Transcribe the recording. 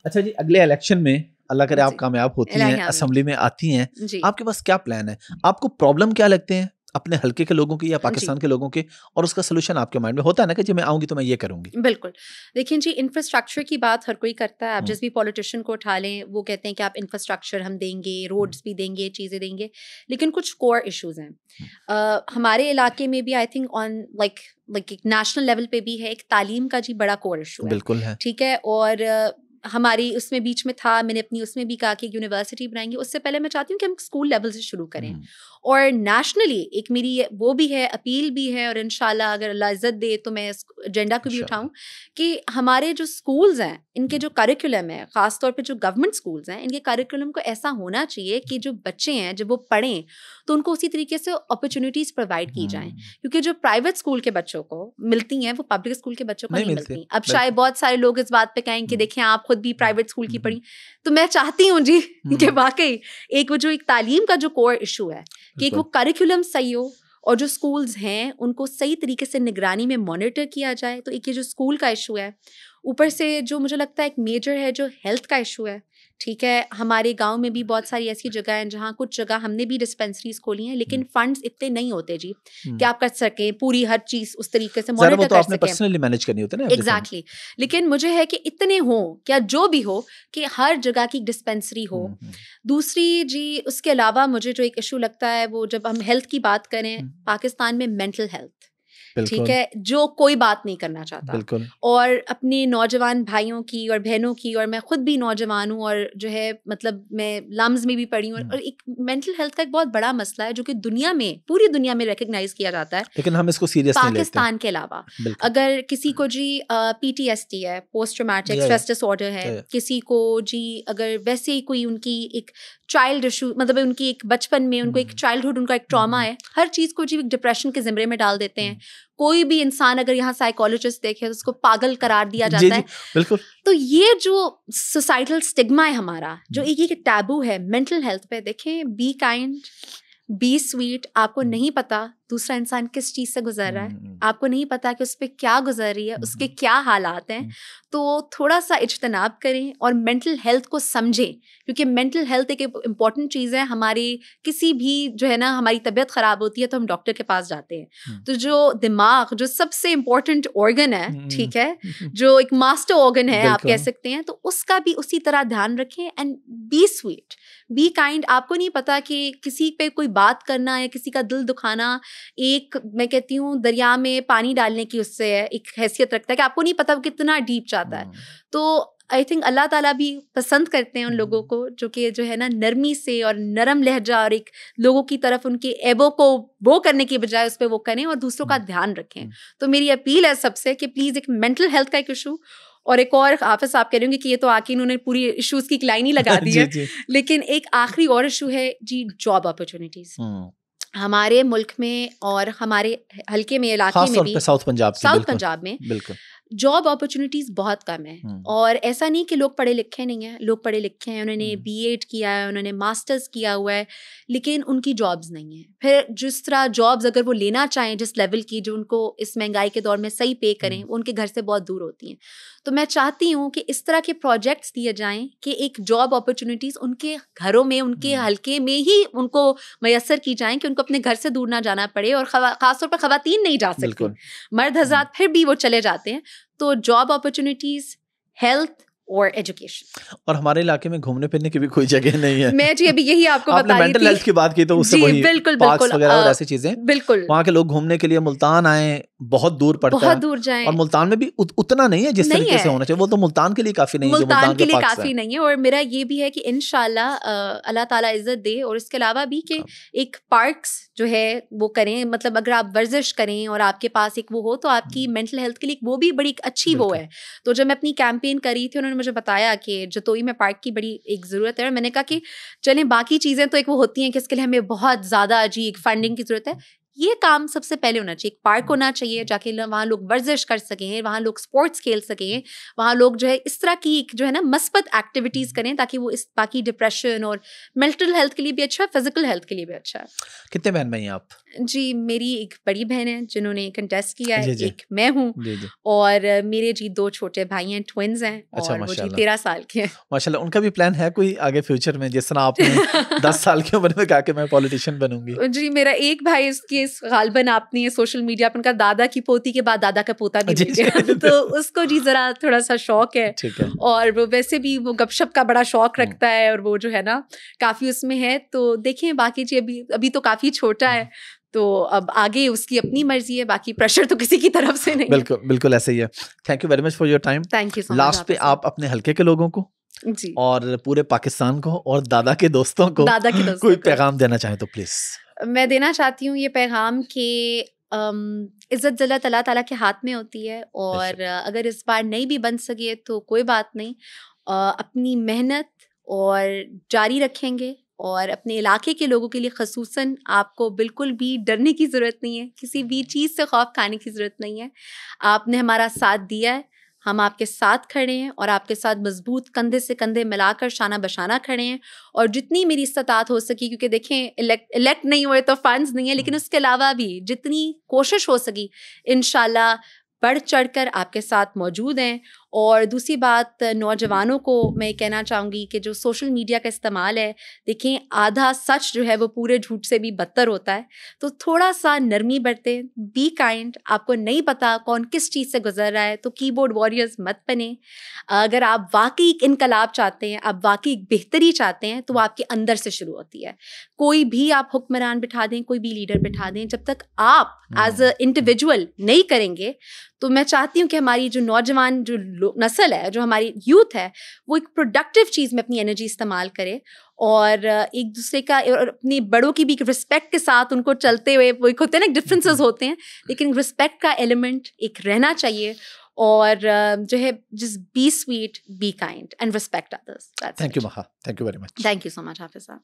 अच्छा जी, अगले इलेक्शन में अल्लाह करे आप जी, कामयाब होती इलाही हैं, आमीन। असेंबली में आती हैं, जी, आपके पास क्या प्लान है? आपको प्रॉब्लम क्या लगते हैं अपने हल्के के लोगों की या जी। पाकिस्तान के लोगों के, और उसका सॉल्यूशन आपके माइंड में होता है ना कि जी मैं आऊंगी तो मैं ये करूंगी? बिल्कुल। देखिए जी, इंफ्रास्ट्रक्चर की बात हर कोई करता है। आप हम्म, जिस भी पॉलिटिशियन को उठा लें, वो कहते हैं कि आप इंफ्रास्ट्रक्चर हम देंगे, हम्म, रोड्स भी देंगे, चीज़ें देंगे। लेकिन कुछ कोर इश्यूज़ हैं। हम्म, हमारे इलाके में भी आई थिंक ऑन लाइक एक नेशनल लेवल पे भी है, एक तालीम का जी बड़ा कोर इश्यू है। बिल्कुल है। ठीक है? और हमारी उसमें बीच में था, मैंने अपनी उसमें भी कहा कि एक यूनिवर्सिटी बनाएँगे। उससे पहले मैं चाहती हूँ कि हम स्कूल लेवल से शुरू करें। हम्म, और नेशनली एक मेरी वो भी है, अपील भी है, और इंशाल्लाह अगर अल्लाह इज़्ज़त दे तो मैं इस एजेंडा को भी इंशाल्लाह। उठाऊँ कि हमारे जो स्कूल्स हैं, इनके हम्म, जो करिकुलम है, ख़ास तौर पे जो गवर्नमेंट स्कूल्स हैं, इनके करिकुलम को ऐसा होना चाहिए कि जो बच्चे हैं, जब वो पढ़ें, तो उनको उसी तरीके से अपॉर्चुनिटीज़ प्रोवाइड की जाएँ। हम्म, क्योंकि जो प्राइवेट स्कूल के बच्चों को मिलती हैं, वो पब्लिक स्कूल के बच्चों को नहीं नहीं मिलते, मिलती। अब शायद बिल्कुल। बहुत सारे लोग इस बात पे कहें कि हम्म, देखें, आप खुद भी हम्म, प्राइवेट स्कूल की हम्म, पढ़ी। तो मैं चाहती हूँ जी कि हम्म, वाक़ई एक वो जो एक तालीम का जो कोर इश्यू है, कि एक वो बिल्कुल। करिकुलम सही हो, और जो स्कूल्स हैं उनको सही तरीके से निगरानी में मॉनिटर किया जाए। तो एक ये जो स्कूल का इशू है, ऊपर से जो मुझे लगता है एक मेजर है जो हेल्थ का इशू है। ठीक है, हमारे गांव में भी बहुत सारी ऐसी जगह हैं जहाँ कुछ जगह हमने भी डिस्पेंसरीज खोली हैं, लेकिन हम्म, फंड्स इतने नहीं होते जी कि हम्म, आप कर सकें पूरी हर चीज़ उस तरीके से ज़रा वो मॉनिटर तो कर आपने सकें। पर्सनली मैनेज करनी होती है ना एवरीथिंग। एग्जैक्टली लेकिन मुझे है कि इतने हों, क्या जो भी हो, कि हर जगह की डिस्पेंसरी हो। हम्म, हम्म, दूसरी जी, उसके अलावा मुझे जो एक इशू लगता है, वो जब हम हेल्थ की बात करें, हम्म, पाकिस्तान में मेंटल हेल्थ, ठीक बिल्कुल, है, जो कोई बात नहीं करना चाहता। बिल्कुल। और अपने नौजवान भाइयों की और बहनों की, और मैं खुद भी नौजवान हूँ, और जो है मतलब मैं लम्स में भी पढ़ी हूँ, हम्म, और एक मेंटल हेल्थ का एक बहुत बड़ा मसला है जो कि दुनिया में, पूरी दुनिया में रिकग्नाइज किया जाता है, लेकिन हम इसको सीरियस नहीं लेते। पाकिस्तान के अलावा। बिल्कुल। अगर किसी को जी पीटीएसडी है, पोस्ट ट्रॉमेटिक या स्ट्रेस डिसऑर्डर है, या किसी को जी अगर वैसे ही कोई उनकी एक चाइल्ड इशू, मतलब उनकी एक बचपन में उनको एक हम्म, चाइल्डहुड उनका एक ट्रॉमा हम्म, है, हर चीज़ को जी डिप्रेशन के ज़िम्मे में डाल देते हैं। हम्म, कोई भी इंसान अगर यहाँ साइकोलॉजिस्ट देखे तो उसको पागल करार दिया जी जाता जी, है। बिल्कुल। तो ये जो सोसाइटल स्टिग्मा है हमारा, जो हम्म, एक टैबू है मेंटल हेल्थ पे, देखें, बी काइंड, बी स्वीट। आपको हम्म, नहीं पता दूसरा इंसान किस चीज़ से गुजर रहा है, हम्म, आपको नहीं पता कि उस पर क्या गुजर रही है, उसके हम्म, क्या हालात हैं। हम्म, तो थोड़ा सा इज्तनाब करें और मेंटल हेल्थ को समझें, क्योंकि मेंटल हेल्थ एक इम्पॉर्टेंट चीज़ है हमारी। किसी भी जो है ना, हमारी तबीयत ख़राब होती है तो हम डॉक्टर के पास जाते हैं। हम्म, तो जो दिमाग, जो सबसे इम्पॉर्टेंट ऑर्गन है, हम्म, ठीक है, हम्म, जो एक मास्टर ऑर्गन है आप कह बिल्कुल। सकते हैं, तो उसका भी उसी तरह ध्यान रखें। And be sweet, be kind. आपको नहीं पता कि किसी पे कोई बात करना या किसी का दिल दुखाना, एक मैं कहती हूँ दरिया में पानी डालने की उससे है, एक हैसियत रखता है कि आपको नहीं पता वो कितना डीप जाता है। हम्म, तो आई थिंक अल्लाह ताला भी पसंद करते हैं उन लोगों हम्म, को जो कि जो है ना, नरमी से और नरम लहजा, और एक लोगों की तरफ उनके एबो को वो करने की बजाय उस पर वो करें और दूसरों का हम्म, ध्यान रखें। हम्म, तो मेरी अपील है सबसे कि प्लीज़ एक मेंटल हेल्थ का एक इशू, और एक और हाफिज आप कह रहे होंगे कि ये तो आके इन्होंने पूरी इश्यूज की लाइन ही लगा दी जी है, जी। लेकिन एक आखिरी और इशू है जी, जॉब अपॉर्चुनिटीज। हम्म, हमारे मुल्क में और हमारे हल्के में, इलाके खास में तौर भी, पे साउथ पंजाब की, साउथ बिल्कुल पंजाब में बिल्कुल। जॉब अपॉर्चुनिटीज़ बहुत कम है। हम्म, और ऐसा नहीं कि लोग पढ़े लिखे नहीं हैं, लोग पढ़े लिखे हैं, उन्होंने हम्म, बीएड किया है, उन्होंने मास्टर्स किया हुआ है, लेकिन उनकी जॉब्स नहीं हैं। फिर जिस तरह जॉब्स अगर वो लेना चाहें, जिस लेवल की जो उनको इस महंगाई के दौर में सही पे करें, हम्म, वो उनके घर से बहुत दूर होती हैं। तो मैं चाहती हूँ कि इस तरह के प्रोजेक्ट्स दिए जाएं कि एक जॉब अपॉर्चुनिटीज़ उनके घरों में, उनके हम्म, हल्के में ही उनको मैसर की जाएं, कि उनको अपने घर से दूर ना जाना पड़े। और ख़ासतौर पर ख़वातीन नहीं जा सकती, बिल्कुल। मर्द हम्म, हज़रात फिर भी वो चले जाते हैं। तो जॉब अपॉर्चुनिटीज, हेल्थ और एजुकेशन। और हमारे इलाके में घूमने फिरने की भी कोई जगह नहीं है। मैं जी अभी यही आपको आपने बता रही मेंटल थी। हेल्थ की बात की तो उससे जी वही बिल्कुल बिल्कुल, पार्क्स वगैरह और ऐसी चीजें, बिल्कुल वहाँ के लोग घूमने के लिए मुल्तान आए, बहुत दूर पड़ता बहुत है। दूर और जाएं, मुल्तान में भी उतना नहीं है जिस नहीं तरीके से है, होना चाहिए, वो तो मुल्तान के लिए काफी नहीं है जो मुल्तान मुल्तान के के लिए पार्क्स हैं। काफ़ी नहीं है। और मेरा ये भी है कि इंशाल्लाह अल्लाह ताला इज़्ज़त दे, और इसके अलावा भी कि एक पार्क्स जो है वो करें, मतलब अगर आप वर्जिश करें और आपके पास एक वो हो, तो आपकी मेंटल हेल्थ के लिए वो भी बड़ी अच्छी वो बिल्कुल। है। तो जब मैं अपनी कैंपेन कर रही थी, उन्होंने मुझे बताया कि जतोई में पार्क की बड़ी एक ज़रूरत है, और मैंने कहा कि चलें, बाकी चीज़ें तो एक वो होती हैं कि इसके लिए हमें बहुत ज़्यादा जी एक फंडिंग की ज़रूरत है, ये काम सबसे पहले होना चाहिए। एक पार्क होना चाहिए जाके वहाँ लोग वर्जिश कर सकें, वहाँ लोग स्पोर्ट्स खेल सकें, वहाँ लोग जो है इस तरह की जो है ना मस्बत एक्टिविटीज़ करें ताकि वो इस बाकी डिप्रेशन और मेंटल हेल्थ के लिए भी अच्छा है, फिजिकल हेल्थ के लिए भी अच्छा है। कितने बहन भाई हैं आप? जी मेरी एक बड़ी बहन है जिन्होंने कंटेस्ट किया है, जी। एक मैं हूँ, जी। और मेरे जी 2 छोटे भाई हैं, ट्विन्स हैं, अच्छा, और वो जी माशाल्लाह। 13 साल के हैं। माशाल्लाह, उनका भी प्लान है कोई आगे फ्यूचर में, जिस तरह आपने 10 साल की उम्र में कहा कि मैं पॉलिटिशियन बनूंगी? जी मेरा एक भाई इसकी गालबन आपने सोशल मीडिया पर उनका दादा की पोती के बाद दादा का पोता भी बन गया तो उसको जी जरा थोड़ा सा शौक है, ठीक है। और वो वैसे भी वो गपशप का बड़ा शौक रखता है, और वो जो है ना काफी उसमें है। तो देखें, बाकी जी अभी तो काफी छोटा है, तो अब आगे उसकी अपनी मर्जी है, बाकी प्रेशर तो किसी की तरफ से नहीं। बिल्कुल बिल्कुल ऐसे ही है। Thank you very much for your time. Thank you so much. Last पे आप अपने हल्के के लोगों को जी और पूरे पाकिस्तान को और दादा के दोस्तों को कोई पैगाम देना चाहे तो प्लीज। मैं देना चाहती हूँ ये पैगाम कि इज़्ज़त अल्लाह ताला के हाथ में होती है, और अगर इस बार नहीं भी बन सके तो कोई बात नहीं, अपनी मेहनत और जारी रखेंगे, और अपने इलाके के लोगों के लिए ख़ुसूसन आपको बिल्कुल भी डरने की ज़रूरत नहीं है, किसी भी चीज़ से खौफ खाने की ज़रूरत नहीं है। आपने हमारा साथ दिया है, हम आपके साथ खड़े हैं, और आपके साथ मजबूत कंधे से कंधे मिलाकर शाना बशाना खड़े हैं, और जितनी मेरी इस्तात हो सकी, क्योंकि देखें इलेक्ट नहीं हुए तो फंड्स नहीं है, लेकिन उसके अलावा भी जितनी कोशिश हो सकी इंशाल्लाह बढ़ चढ़कर आपके साथ मौजूद हैं। और दूसरी बात, नौजवानों को मैं कहना चाहूँगी कि जो सोशल मीडिया का इस्तेमाल है, देखें आधा सच जो है वो पूरे झूठ से भी बदतर होता है, तो थोड़ा सा नरमी बरतें, बी काइंड। आपको नहीं पता कौन किस चीज़ से गुजर रहा है, तो कीबोर्ड वॉरियर्स मत बने। अगर आप वाकई एक इनकलाब चाहते हैं, आप वाकई एक बेहतरी चाहते हैं, तो वो आपके अंदर से शुरू होती है। कोई भी आप हुक्मरान बिठा दें, कोई भी लीडर बिठा दें, जब तक आप एज अ इंडिविजुअल नहीं करेंगे, तो मैं चाहती हूँ कि हमारी जो नौजवान जो नस्ल है, जो हमारी यूथ है, वो एक प्रोडक्टिव चीज़ में अपनी एनर्जी इस्तेमाल करे, और एक दूसरे का और अपने बड़ों की भी रिस्पेक्ट के साथ उनको चलते हुए, वो एक होते हैं ना डिफरेंसेस होते हैं, लेकिन रिस्पेक्ट का एलिमेंट एक रहना चाहिए, और जो है just be sweet, be kind and respect others. Thank you Maha, thank you very much. Thank you so much Hafiz साहब।